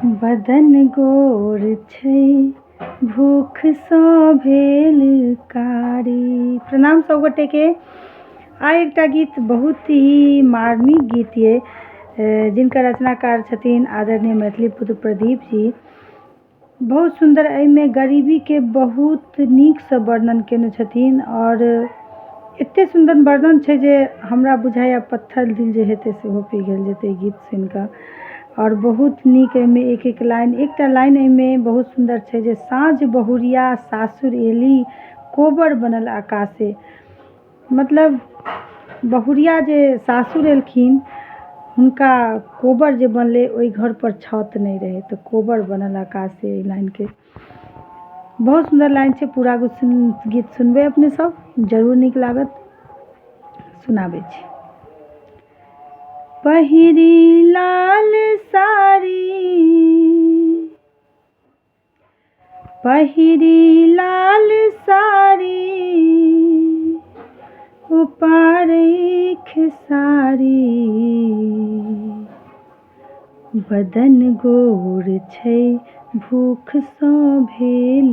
बदन गोर छै भूख सँ भेल कारी। प्रणाम सब गोटे के। आइ एकटा गीत बहुत ही मार्मिक गीत ये जिनकर रचनाकार छथिन आदरणीय मैथिली पुत्र प्रदीप जी। बहुत सुंदर एहिमे गरीबी के बहुत नीक से वर्णन केने छथिन और एते सुंदर वर्णन छै जे हमरा बुझाइया पत्थर दिल जे हेतै सेहो पिघल जेतै गीत सुनि कऽ। और बहुत नीक एहिमे एक एक लाइन, एकटा लाइन एहिमे बहुत सुंदर छै जे साँझ बहुरिया सासुर एली कोबर बनल आकाशे। मतलब बहुरिया जे सासुर एलखिन हुनका कोबर जे बनले ओहि घर पर छत नहीं रहे तो कोबर बनल आकाशे। एहि लाइन के बहुत सुंदर लाइन छै। पूरा गीत सुनबे अपने सब, जरूर नीक लागत। सुनाबे छी। पहिरी लाल साड़ी, पहिरी लाल साड़ी उपारे खेसारी। बदन गोर छै भूख सँ भेल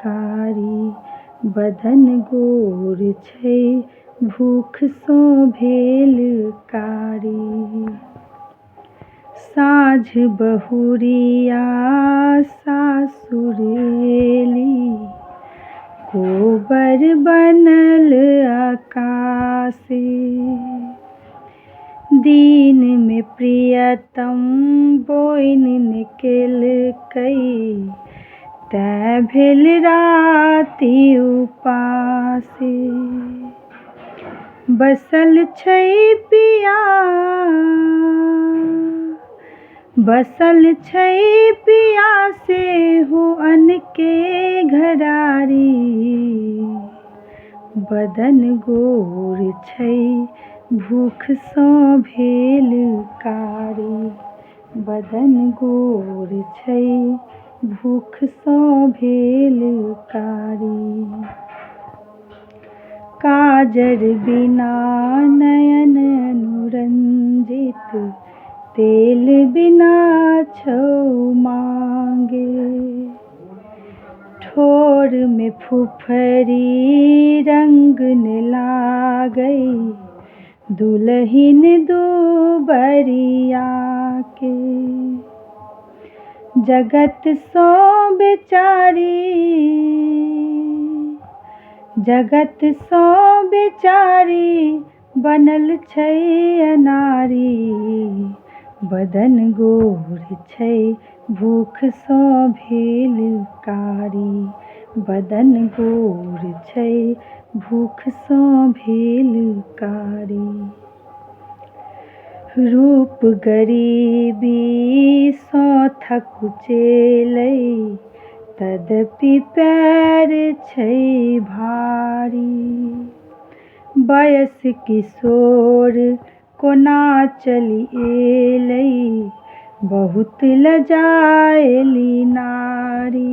कारी। बदन गोर छै भूख सँ भेल कारी। साँझ बहुरिया सासुर एली कोबर बनल आकाशे। दिन में प्रियतम बोइन निकलकै तै भेल राति उपासे। बसल छै पिया, बसल छै पिया सेहो अन्न के घरारी। बदन गोर छै भूख सँ भेल कारी। बदन गोर छै भूख सँ भेल कारी। काजर बिना नयन अनुरंजित तेल बिना छौ मांगे। ठोर में फुफरी रंग न लागै दुल्हिन दुबरिया के। जगत सँ बेचारी, जगत सँ बेचारी बनल छै अनारी। बदन गोर छै भूख सँ भेल कारी। बदन गोर छै भूख सँ भेल कारी। रूप गरीबी सँ थकुचेलै तदपि पैर छै भारी। बयस किशोर कोना चलि एलै बहुत लजाएली नारी।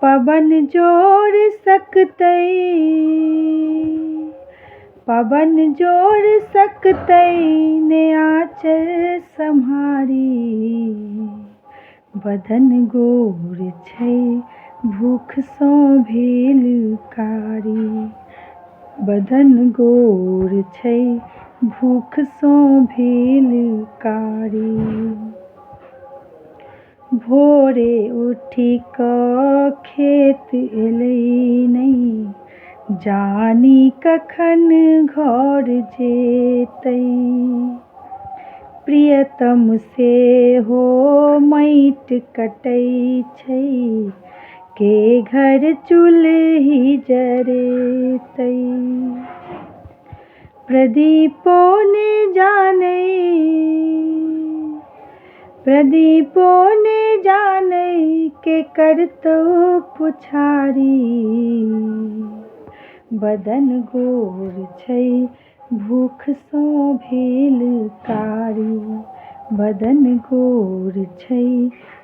पवन जोर सकतै, पवन जोर सकतै ने आँचर सम्हारी। बदन गोर छै भूख सँ भेल कारी। बदन गोर छै भूख सँ भेल कारी। भोरे उठि कऽ खेत एलै नहि जानी कखन घर जेतै। प्रियतम सेहो माटि कटै छै के घर चूल्ही जरेतै। प्रदीपो ने जानै, प्रदीपो ने जानै के करतौ पुछारी। बदन गोर छै भूख सँ भेल कारी। बदन गोर छै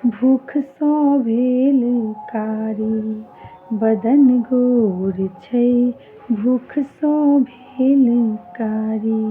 भूख सँ भेल कारी। बदन गोर छै भूख सँ भेल कारी।